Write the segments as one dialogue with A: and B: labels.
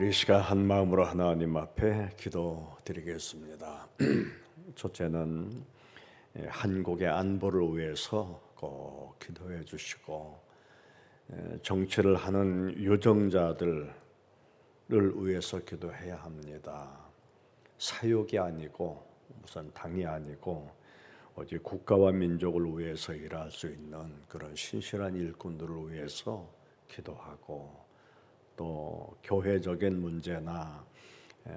A: 우리 시간 한 마음으로 하나님 앞에 기도드리겠습니다. 첫째는 한국의 안보를 위해서 꼭 기도해 주시고, 정치를 하는 유정자들을 위해서 기도해야 합니다. 사욕이 아니고 무슨 당이 아니고 오직 국가와 민족을 위해서 일할 수 있는 그런 신실한 일꾼들을 위해서 기도하고, 또 교회적인 문제나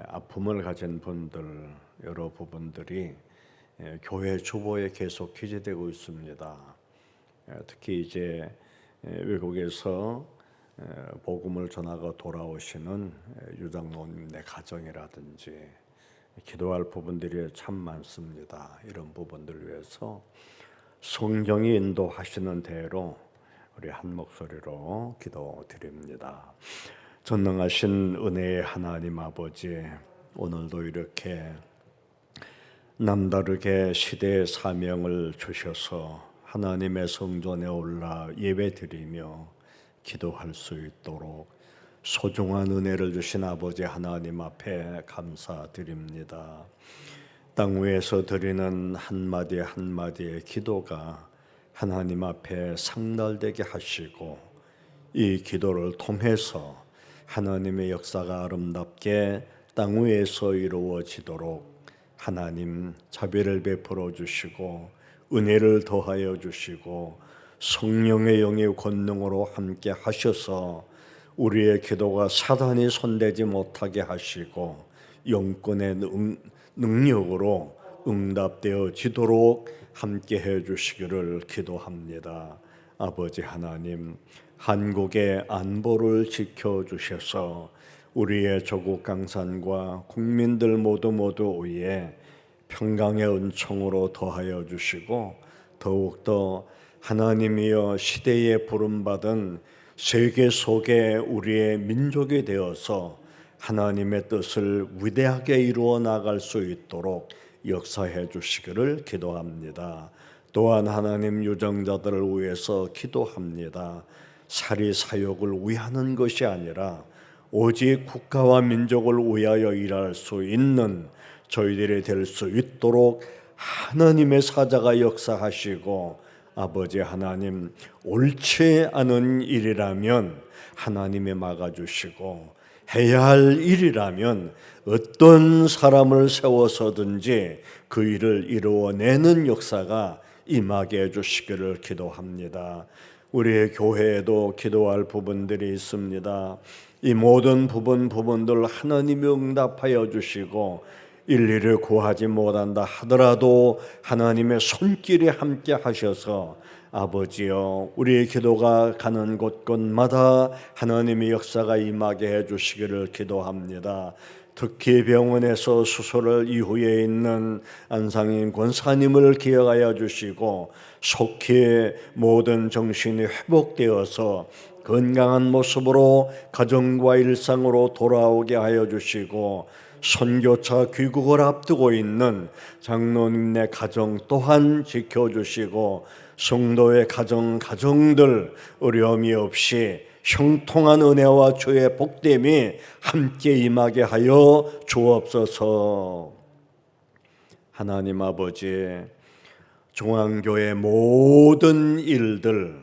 A: 아픔을 가진 분들, 여러 부분들이 교회 주보에 계속 기재되고 있습니다. 특히 이제 외국에서 복음을 전하고 돌아오시는 유장로님네 가정이라든지 기도할 부분들이 참 많습니다. 이런 부분들을 위해서 성경이 인도하시는 대로 우리 한 목소리로 기도드립니다. 전능하신 은혜의 하나님 아버지, 오늘도 이렇게 남다르게 시대의 사명을 주셔서 하나님의 성전에 올라 예배드리며 기도할 수 있도록 소중한 은혜를 주신 아버지 하나님 앞에 감사드립니다. 땅 위에서 드리는 한마디 한마디의 기도가 하나님 앞에 상달되게 하시고, 이 기도를 통해서 하나님의 역사가 아름답게 땅 위에서 이루어지도록 하나님 자비를 베풀어 주시고 은혜를 더하여 주시고 성령의 영의 권능으로 함께 하셔서 우리의 기도가 사단이 손대지 못하게 하시고 영권의 능력으로 응답되어지도록 함께 해주시기를 기도합니다. 아버지 하나님, 한국의 안보를 지켜주셔서 우리의 조국 강산과 국민들 모두 위에 평강의 은총으로 더하여 주시고, 더욱더 하나님이여 시대에 부름받은 세계 속에 우리의 민족이 되어서 하나님의 뜻을 위대하게 이루어 나갈 수 있도록 역사해 주시기를 기도합니다. 또한 하나님 유정자들을 위해서 기도합니다. 사리 사욕을 위하는 것이 아니라 오직 국가와 민족을 위하여 일할 수 있는 저희들이 될 수 있도록 하나님의 사자가 역사하시고, 아버지 하나님, 옳지 않은 일이라면 하나님이 막아주시고, 해야 할 일이라면 어떤 사람을 세워서든지 그 일을 이루어내는 역사가 임하게 해주시기를 기도합니다. 우리의 교회에도 기도할 부분들이 있습니다. 이 모든 부분들 하나님이 응답하여 주시고, 일일이 구하지 못한다 하더라도 하나님의 손길이 함께 하셔서 아버지여, 우리의 기도가 가는 곳곳마다 하나님의 역사가 임하게 해주시기를 기도합니다. 특히 병원에서 수술을 이후에 있는 안상인 권사님을 기억하여 주시고, 속히 모든 정신이 회복되어서 건강한 모습으로 가정과 일상으로 돌아오게 하여 주시고, 선교차 귀국을 앞두고 있는 장로님네 가정 또한 지켜주시고, 성도의 가정들 어려움이 없이 형통한 은혜와 주의 복됨이 함께 임하게 하여 주옵소서. 하나님 아버지, 중앙교회 모든 일들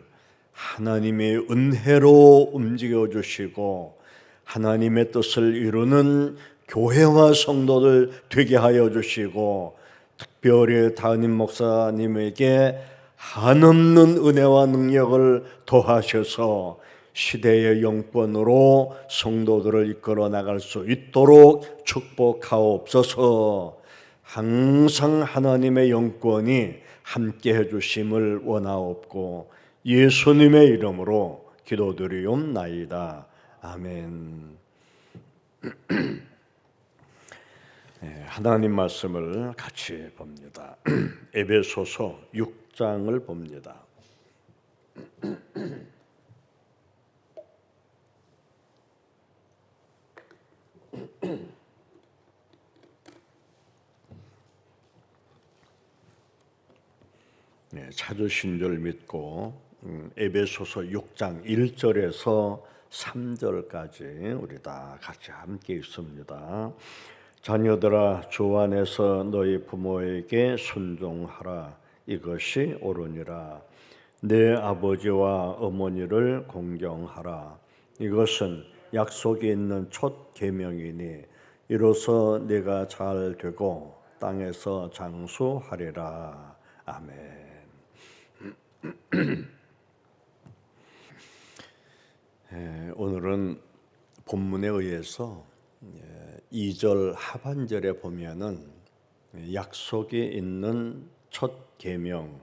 A: 하나님의 은혜로 움직여 주시고 하나님의 뜻을 이루는 교회와 성도들 되게 하여 주시고, 특별히 담임 목사님에게 한없는 은혜와 능력을 더하셔서 시대의 영권으로 성도들을 이끌어 나갈 수 있도록 축복하옵소서. 항상 하나님의 영권이 함께 해주심을 원하옵고 예수님의 이름으로 기도드리옵나이다. 아멘. 하나님 말씀을 같이 봅니다. 에베소서 6장을 봅니다. 찾으신 줄 믿고 에베소서 6장 1절에서 3절까지 우리 다 같이 함께 읽습니다. 자녀들아, 주 안에서 너희 부모에게 순종하라. 이것이 옳으니라. 내 아버지와 어머니를 공경하라. 이것은 약속이 있는 첫 계명이니 이로써 네가 잘 되고 땅에서 장수하리라. 아멘. 오늘은 본문에 의해서 2절 하반절에 보면은 약속이 있는 첫 계명이라고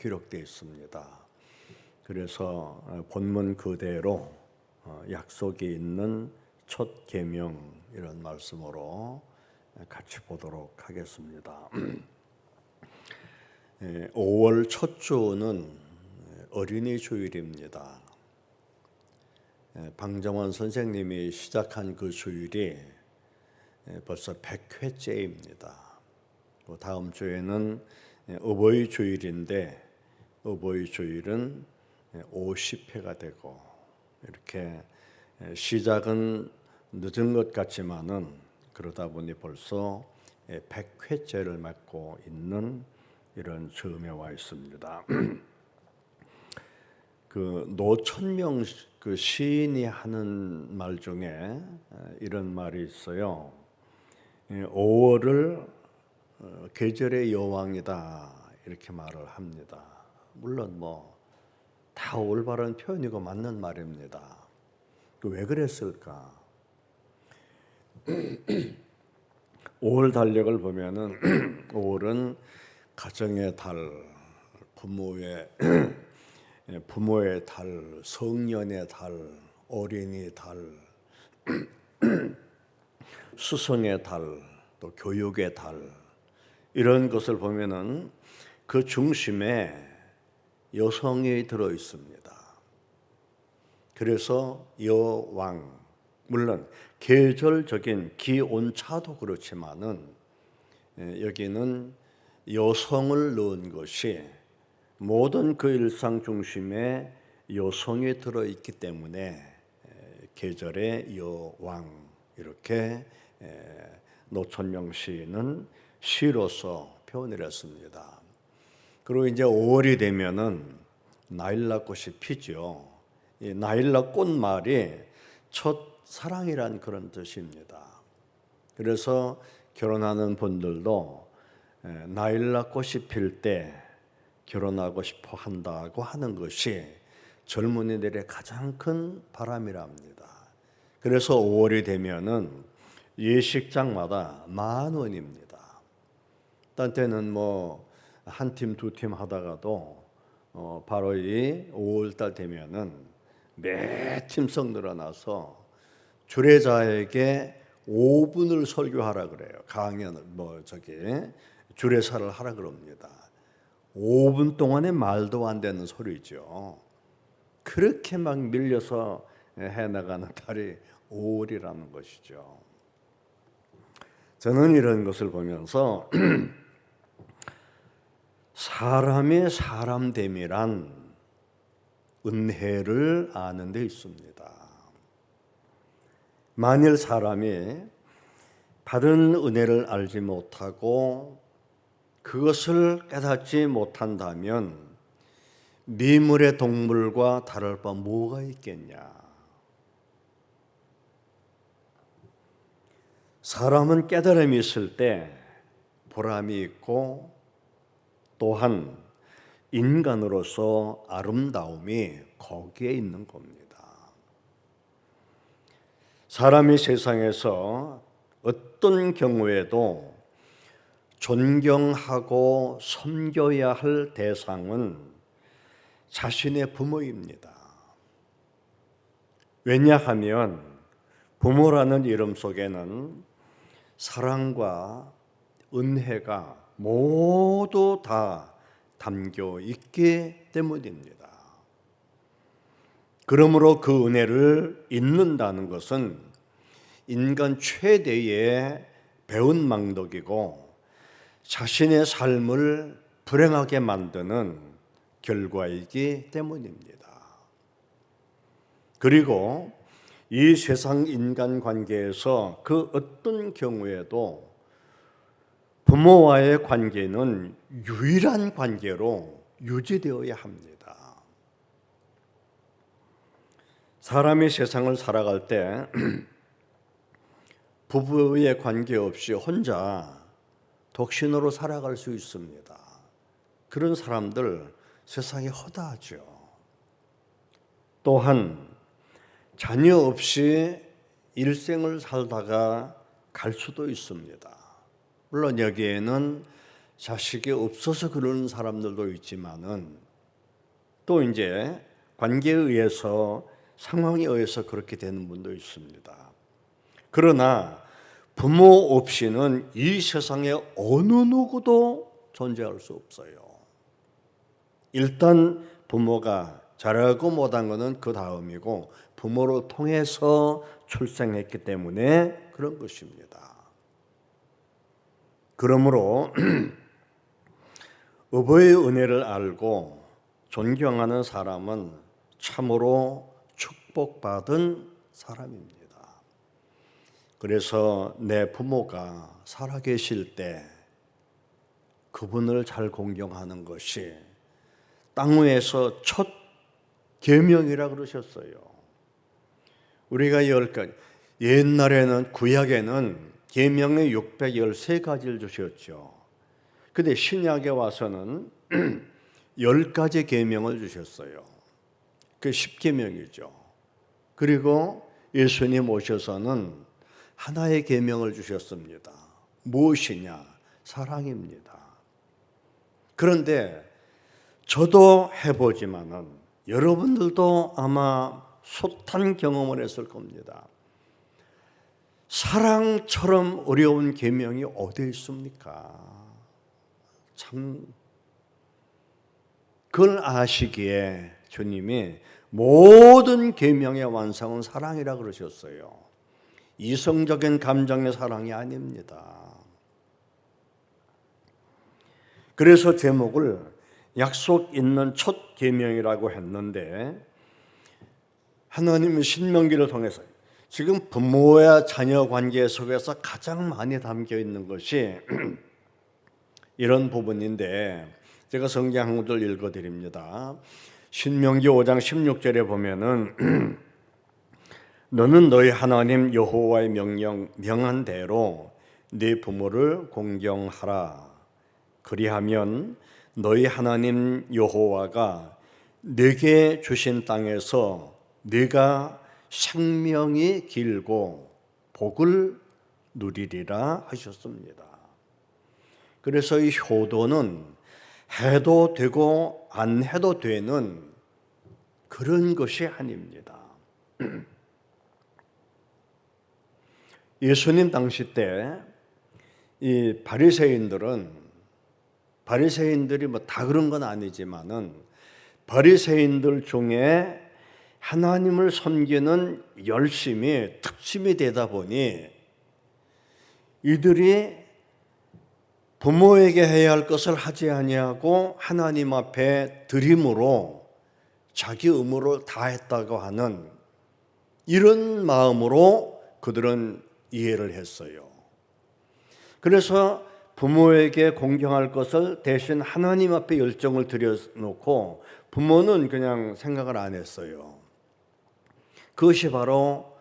A: 기록되어 있습니다. 그래서 본문 그대로 약속이 있는 첫 계명 이런 말씀으로 같이 보도록 하겠습니다. 5월 첫 주는 어린이 주일입니다. 방정원 선생님이 시작한 그 주일이 벌써 100회째입니다. 다음 주에는 어버이 주일인데 어버이 주일은 50회가 되고 이렇게 시작은 늦은 것 같지만은 그러다 보니 벌써 100회째를 맞고 있는 이런 즈음에 와 있습니다. 그 노천명 그 시인이 하는 말 중에 이런 말이 있어요. 5월을 계절의 여왕이다 이렇게 말을 합니다. 물론 뭐 다 올바른 표현이고 맞는 말입니다. 왜 그랬을까? 5월 달력을 보면은 5월은 가정의 달, 부모의 달, 성년의 달, 어린이 달, 수성의 달, 또 교육의 달 이런 것을 보면은 그 중심에 여성이 들어 있습니다. 그래서 여왕, 물론 계절적인 기온차도 그렇지만은 여기는 여성을 넣은 것이 모든 그 일상 중심에 여성이 들어있기 때문에 계절의 여왕 이렇게 노천명 시인은 시로서 표현을 했습니다. 그리고 이제 5월이 되면은 나일락 꽃이 피죠. 이 나일락 꽃말이 첫 사랑이란 그런 뜻입니다. 그래서 결혼하는 분들도 나일락 꽃이 필 때 결혼하고 싶어 한다고 하는 것이 젊은이들의 가장 큰 바람이랍니다. 그래서 5월이 되면은 예식장마다 10,000원입니다. 딴 때는 뭐 한 팀, 두 팀 하다가도 바로 이 5월달 되면은 몇 팀씩 늘어나서 주례자에게 5분을 설교하라 그래요. 강연 주례사를 하라 그럽니다. 5분 동안에 말도 안 되는 소리죠. 그렇게 막 밀려서 해나가는 달이 5월이라는 것이죠. 저는 이런 것을 보면서 사람의 사람됨이란 은혜를 아는 데 있습니다. 만일 사람이 받은 은혜를 알지 못하고 그것을 깨닫지 못한다면 미물의 동물과 다를 바 뭐가 있겠냐? 사람은 깨달음이 있을 때 보람이 있고 또한 인간으로서 아름다움이 거기에 있는 겁니다. 사람이 세상에서 어떤 경우에도 존경하고 섬겨야 할 대상은 자신의 부모입니다. 왜냐하면 부모라는 이름 속에는 사랑과 은혜가 모두 다 담겨 있기 때문입니다. 그러므로 그 은혜를 잊는다는 것은 인간 최대의 배은망덕이고 자신의 삶을 불행하게 만드는 결과이기 때문입니다. 그리고 이 세상 인간 관계에서 그 어떤 경우에도 부모와의 관계는 유일한 관계로 유지되어야 합니다. 사람이 세상을 살아갈 때 부부의 관계 없이 혼자 독신으로 살아갈 수 있습니다. 그런 사람들 세상에 허다하죠. 또한 자녀 없이 일생을 살다가 갈 수도 있습니다. 물론 여기에는 자식이 없어서 그러는 사람들도 있지만은 또 이제 관계에 의해서 상황에 의해서 그렇게 되는 분도 있습니다. 그러나 부모 없이는 이 세상에 어느 누구도 존재할 수 없어요. 일단 부모가 잘하고 못한 것은 그 다음이고 부모로 통해서 출생했기 때문에 그런 것입니다. 그러므로 어버이의 은혜를 알고 존경하는 사람은 참으로 축복받은 사람입니다. 그래서 내 부모가 살아계실 때 그분을 잘 공경하는 것이 땅 위에서 첫 계명이라 그러셨어요. 우리가 10가지, 옛날에는 구약에는 계명의 613가지를 주셨죠. 근데 신약에 와서는 10가지 계명을 주셨어요. 그 10계명이죠. 그리고 예수님 오셔서는 하나의 계명을 주셨습니다. 무엇이냐? 사랑입니다. 그런데 저도 해보지만은 여러분들도 아마 숱한 경험을 했을 겁니다. 사랑처럼 어려운 계명이 어디 있습니까? 참 그걸 아시기에 주님이 모든 계명의 완성은 사랑이라 그러셨어요. 이성적인 감정의 사랑이 아닙니다. 그래서 제목을 약속 있는 첫 계명이라고 했는데 하나님은 신명기를 통해서 지금 부모와 자녀 관계 속에서 가장 많이 담겨 있는 것이 이런 부분인데 제가 성경 한 구절 읽어드립니다. 신명기 5장 16절에 보면은 너는 너희 하나님 여호와의 명한 대로 네 부모를 공경하라. 그리하면 너희 하나님 여호와가 네게 주신 땅에서 네가 생명이 길고 복을 누리리라 하셨습니다. 그래서 이 효도는 해도 되고 안 해도 되는 그런 것이 아닙니다. 예수님 당시 때 이 바리새인들이 뭐 다 그런 건 아니지만은 바리새인들 중에 하나님을 섬기는 열심이 특심이 되다 보니 이들이 부모에게 해야 할 것을 하지 아니하고 하나님 앞에 드림으로 자기 의무를 다했다고 하는 이런 마음으로 그들은 이해를 했어요. 그래서 부모에게 공경할 것을 대신 하나님 앞에 열정을 들여놓고 부모는 그냥 생각을 안 했어요. 그것이 바로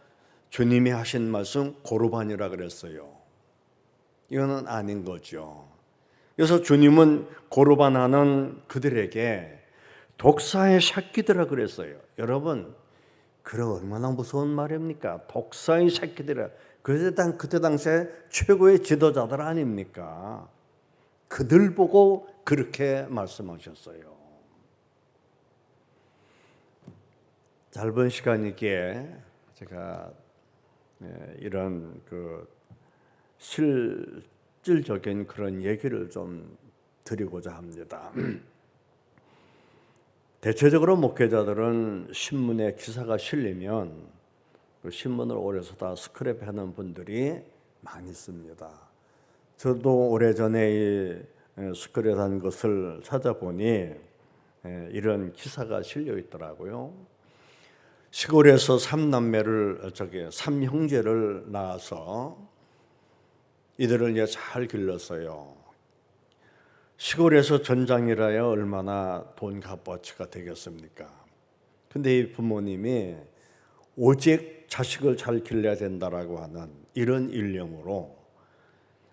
A: 주님이 하신 말씀 고르반이라 그랬어요. 이거는 아닌 거죠. 그래서 주님은 고르반하는 그들에게 독사의 새끼들이라 그랬어요. 여러분, 그래 얼마나 무서운 말입니까? 독사의 새끼들이라. 그때 당시에 최고의 지도자들 아닙니까? 그들 보고 그렇게 말씀하셨어요. 짧은 시간이기에 제가 이런 그 실질적인 그런 얘기를 좀 드리고자 합니다. 대체적으로 목회자들은 신문에 기사가 실리면 그 신문을 오래서 다 스크랩하는 분들이 많이 있습니다. 저도 오래전에 이 스크랩한 것을 찾아보니 이런 기사가 실려 있더라고요. 시골에서 삼형제를 낳아서 이들을 이제 잘 길렀어요. 시골에서 전장이라야 얼마나 돈 값어치가 되겠습니까? 근데 이 부모님이 오직 자식을 잘 길러야 된다라고 하는 이런 일념으로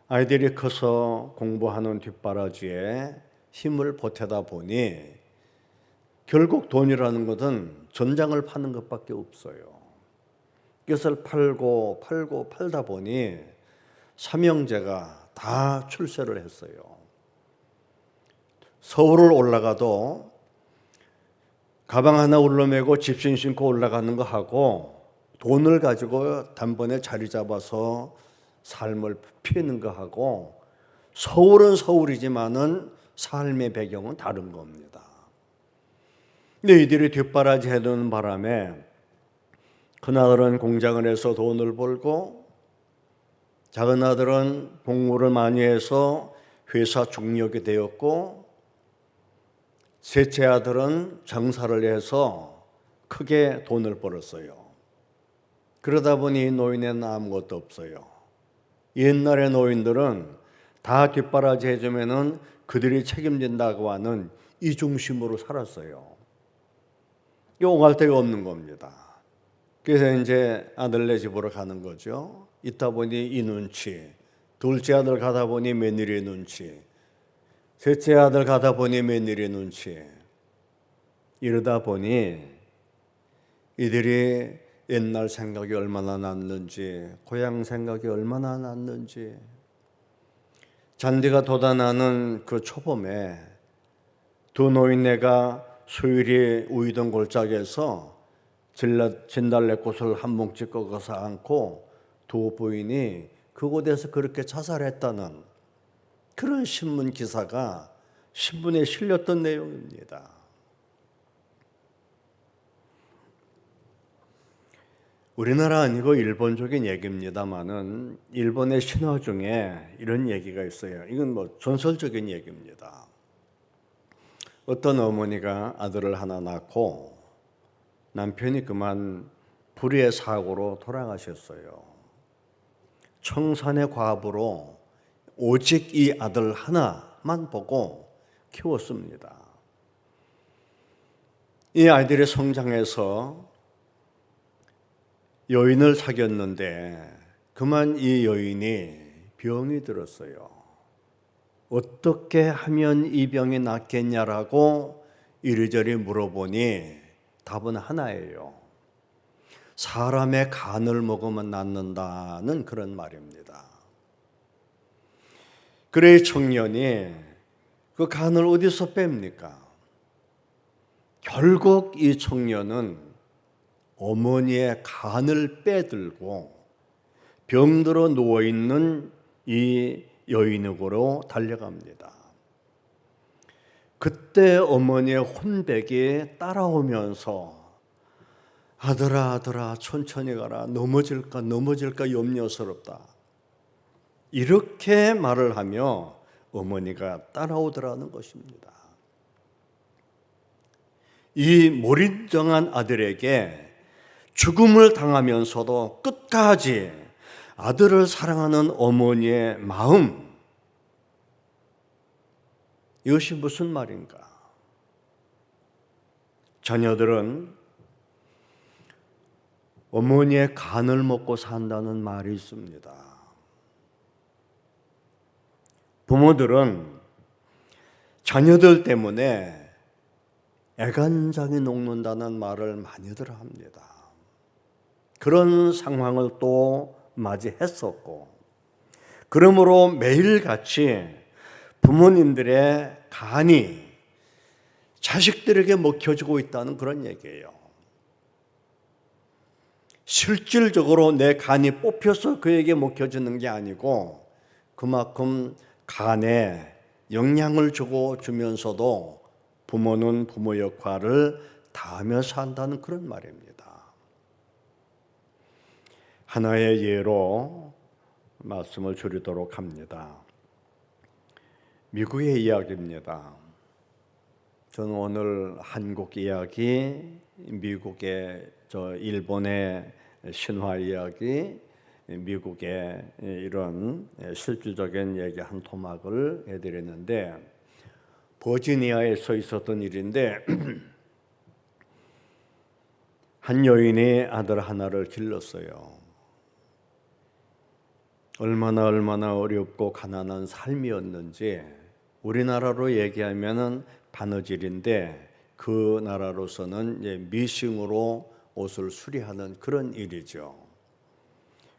A: 아이들이 커서 공부하는 뒷바라지에 힘을 보태다 보니 결국 돈이라는 것은 전장을 파는 것밖에 없어요. 이것을 팔다 보니 삼형제가 다 출세를 했어요. 서울을 올라가도 가방 하나 울러매고 집신 신고 올라가는 거 하고 돈을 가지고 단번에 자리 잡아서 삶을 피우는 거 하고 서울은 서울이지만은 삶의 배경은 다른 겁니다. 근데 이들이 뒷바라지 해두는 바람에 큰 아들은 공장을 해서 돈을 벌고 작은 아들은 공부를 많이 해서 회사 중력이 되었고 셋째 아들은 장사를 해서 크게 돈을 벌었어요. 그러다 보니 노인에는 아무것도 없어요. 옛날의 노인들은 다 뒷바라지 해주면은 그들이 책임진다고 하는 이 중심으로 살았어요. 오갈 데가 없는 겁니다. 그래서 이제 아들네 집으로 가는 거죠. 있다 보니 이 눈치, 둘째 아들 가다 보니 며느리의 눈치, 셋째 아들 가다 보니 며느리의 눈치. 이러다 보니 이들이 옛날 생각이 얼마나 났는지, 고향 생각이 얼마나 났는지, 잔디가 돋아나는 그 초봄에 두 노인네가 수유리 우이던 골짜기에서 진달래꽃을 한 뭉치 꺾어서 안고 두 부인이 그곳에서 그렇게 자살했다는 그런 신문 기사가 신문에 실렸던 내용입니다. 우리나라 아니고 일본적인 얘기입니다만은 일본의 신화 중에 이런 얘기가 있어요. 이건 뭐 전설적인 얘기입니다. 어떤 어머니가 아들을 하나 낳고 남편이 그만 불의의 사고로 돌아가셨어요. 청산의 과부로 오직 이 아들 하나만 보고 키웠습니다. 이 아이들이 성장해서 여인을 사귀었는데 그만 이 여인이 병이 들었어요. 어떻게 하면 이 병이 낫겠냐라고 이리저리 물어보니 답은 하나예요. 사람의 간을 먹으면 낫는다는 그런 말입니다. 그래 이 청년이 그 간을 어디서 뺍니까? 결국 이 청년은 어머니의 간을 빼들고 병들어 누워있는 이 여인에게로 달려갑니다. 그때 어머니의 혼백이 따라오면서 아들아 천천히 가라, 넘어질까 염려스럽다, 이렇게 말을 하며 어머니가 따라오더라는 것입니다. 이 몰인정한 아들에게 죽음을 당하면서도 끝까지 아들을 사랑하는 어머니의 마음, 이것이 무슨 말인가? 자녀들은 어머니의 간을 먹고 산다는 말이 있습니다. 부모들은 자녀들 때문에 애간장이 녹는다는 말을 많이들 합니다. 그런 상황을 또 맞이했었고, 그러므로 매일같이 부모님들의 간이 자식들에게 먹혀지고 있다는 그런 얘기예요. 실질적으로 내 간이 뽑혀서 그에게 먹혀지는 게 아니고 그만큼 간에 영향을 주면서도 부모는 부모 역할을 다하며 산다는 그런 말입니다. 하나의 예로 말씀을 드리도록 합니다. 미국의 이야기입니다. 저는 오늘 한국 이야기 미국의 일본의 신화 이야기, 미국의 이런 실질적인 얘기 한 토막을 해드렸는데, 버지니아에서 있었던 일인데 한 여인이 아들 하나를 길렀어요. 얼마나 어렵고 가난한 삶이었는지, 우리나라로 얘기하면은 바느질인데 그 나라로서는 미싱으로 옷을 수리하는 그런 일이죠.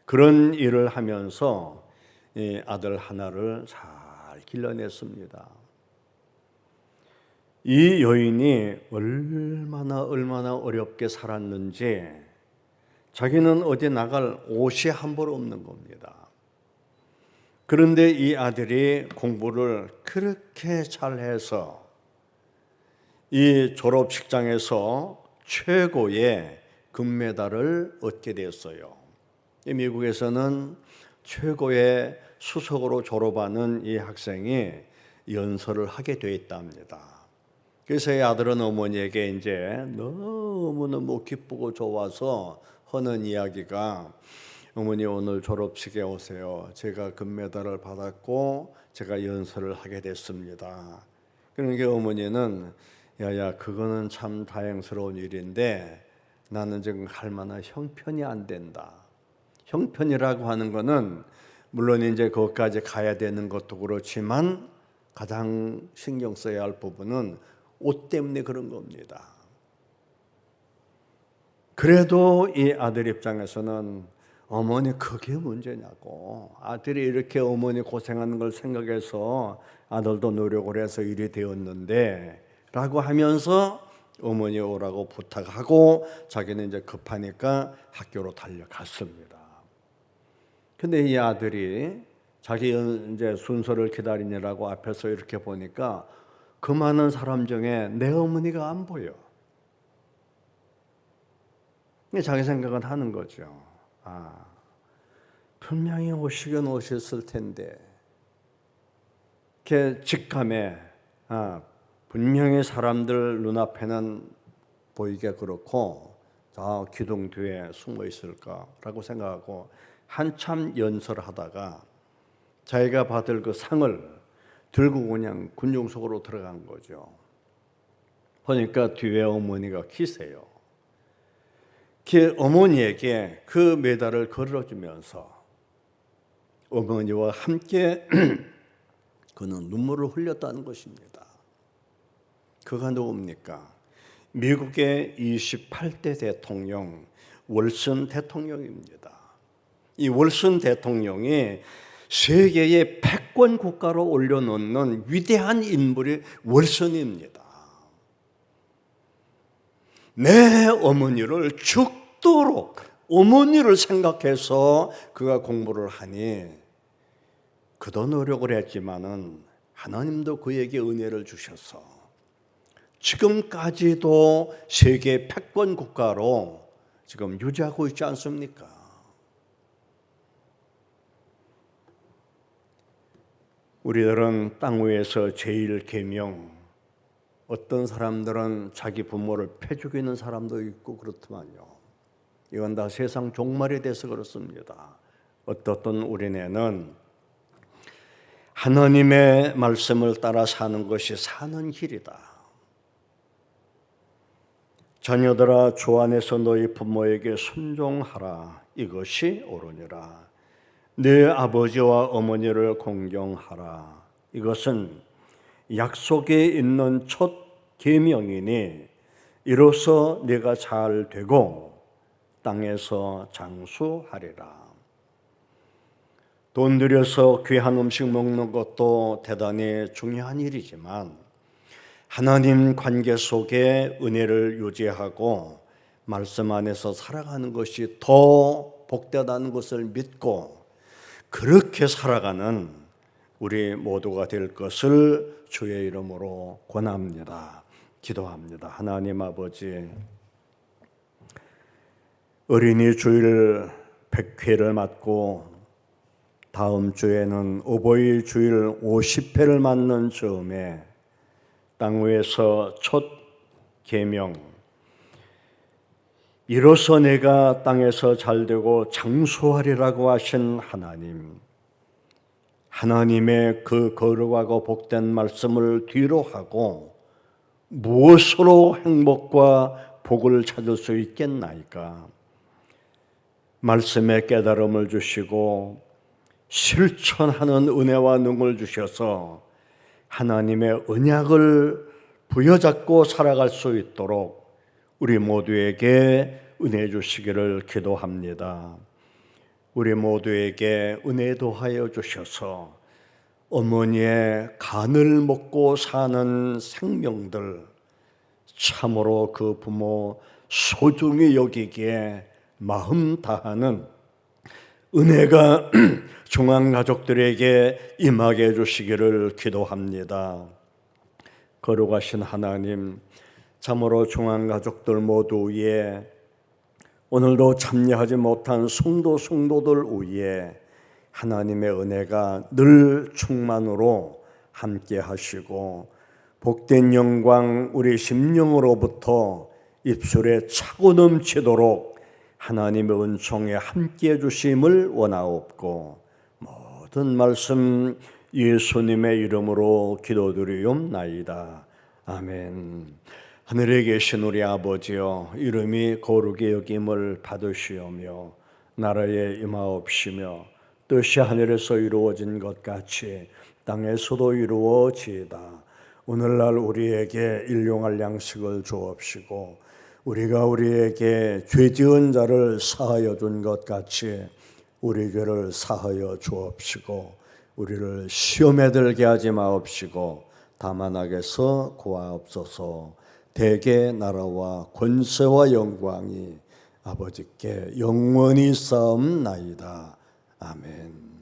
A: 그런 일을 하면서 아들 하나를 잘 길러냈습니다. 이 여인이 얼마나 어렵게 살았는지, 자기는 어디 나갈 옷이 한 벌 없는 겁니다. 그런데 이 아들이 공부를 그렇게 잘해서 이 졸업식장에서 최고의 금메달을 얻게 됐어요. 미국에서는 최고의 수석으로 졸업하는 이 학생이 연설을 하게 돼 있답니다. 그래서 이 아들은 어머니에게 이제 너무너무 기쁘고 좋아서 하는 이야기가, 어머니 오늘 졸업식에 오세요. 제가 금메달을 받았고 제가 연설을 하게 됐습니다. 그러니까 어머니는 야야, 그거는 참 다행스러운 일인데 나는 지금 갈 만한 형편이 안 된다. 형편이라고 하는 거는 물론 이제 거기까지 가야 되는 것도 그렇지만 가장 신경 써야 할 부분은 옷 때문에 그런 겁니다. 그래도 이 아들 입장에서는 어머니 그게 문제냐고, 아들이 이렇게 어머니 고생하는 걸 생각해서 아들도 노력을 해서 일이 되었는데 라고 하면서 어머니 오라고 부탁하고 자기는 이제 급하니까 학교로 달려갔습니다. 근데 이 아들이 자기 이제 순서를 기다리느라고 앞에서 이렇게 보니까 그 많은 사람 중에 내 어머니가 안 보여. 자기 생각은 하는 거죠. 분명히 오시긴 오셨을 텐데, 이렇게 직감에 분명히 사람들 눈앞에는 보이게 그렇고 저 기둥 뒤에 숨어 있을까라고 생각하고 한참 연설하다가 자기가 받을 그 상을 들고 그냥 군중 속으로 들어간 거죠. 보니까 뒤에 어머니가 계세요. 그 어머니에게 그 메달을 걸어주면서 어머니와 함께 그는 눈물을 흘렸다는 것입니다. 그가 누굽니까? 미국의 28대 대통령 월슨 대통령입니다. 이 월슨 대통령이 세계의 패권 국가로 올려놓는 위대한 인물이 월슨입니다. 내 어머니를 죽도록 어머니를 생각해서 그가 공부를 하니, 그도 노력을 했지만은 하나님도 그에게 은혜를 주셔서 지금까지도 세계 패권 국가로 지금 유지하고 있지 않습니까? 우리들은 땅 위에서 제일 계명, 어떤 사람들은 자기 부모를 패 죽이는 사람도 있고 그렇더만요. 이건 다 세상 종말이 돼서 그렇습니다. 어떻든 우리네는 하나님의 말씀을 따라 사는 것이 사는 길이다. 자녀들아, 주 안에서 너희 부모에게 순종하라. 이것이 옳으니라. 네 아버지와 어머니를 공경하라. 이것은 약속에 있는 첫 계명이니 이로써 네가 잘 되고 땅에서 장수하리라. 돈 들여서 귀한 음식 먹는 것도 대단히 중요한 일이지만 하나님 관계 속에 은혜를 유지하고 말씀 안에서 살아가는 것이 더 복되다는 것을 믿고 그렇게 살아가는 우리 모두가 될 것을 주의 이름으로 권합니다. 기도합니다. 하나님 아버지, 어린이 주일 100회를 맞고 다음 주에는 어버이 주일 50회를 맞는 즈음에 땅 위에서 첫 계명, 이로써 내가 땅에서 잘되고 장수하리라고 하신 하나님, 하나님의 그 거룩하고 복된 말씀을 뒤로 하고 무엇으로 행복과 복을 찾을 수 있겠나이까? 말씀의 깨달음을 주시고 실천하는 은혜와 능을 주셔서 하나님의 언약을 부여잡고 살아갈 수 있도록 우리 모두에게 은혜 주시기를 기도합니다. 우리 모두에게 은혜 도하여 주셔서 어머니의 간을 먹고 사는 생명들 참으로 그 부모 소중히 여기기에 마음 다하는 은혜가 종합가족들에게 임하게 해주시기를 기도합니다. 거룩하신 하나님, 참으로 종합가족들 모두 위에 오늘도 참여하지 못한 성도들 위에 하나님의 은혜가 늘 충만으로 함께 하시고 복된 영광 우리 심령으로부터 입술에 차고 넘치도록 하나님의 은총에 함께해 주심을 원하옵고 모든 말씀 예수님의 이름으로 기도드리옵나이다. 아멘. 하늘에 계신 우리 아버지여, 이름이 거룩히 여김을 받으시오며 나라에 임하옵시며 뜻이 하늘에서 이루어진 것 같이 땅에서도 이루어지이다. 오늘날 우리에게 일용할 양식을 주옵시고 우리가 우리에게 죄 지은 자를 사하여 준 것 같이 우리 죄를 사하여 주옵시고 우리를 시험에 들게 하지 마옵시고 다만 악에서 구하옵소서. 대개 나라와 권세와 영광이 아버지께 영원히 쌓옵나이다. 아멘.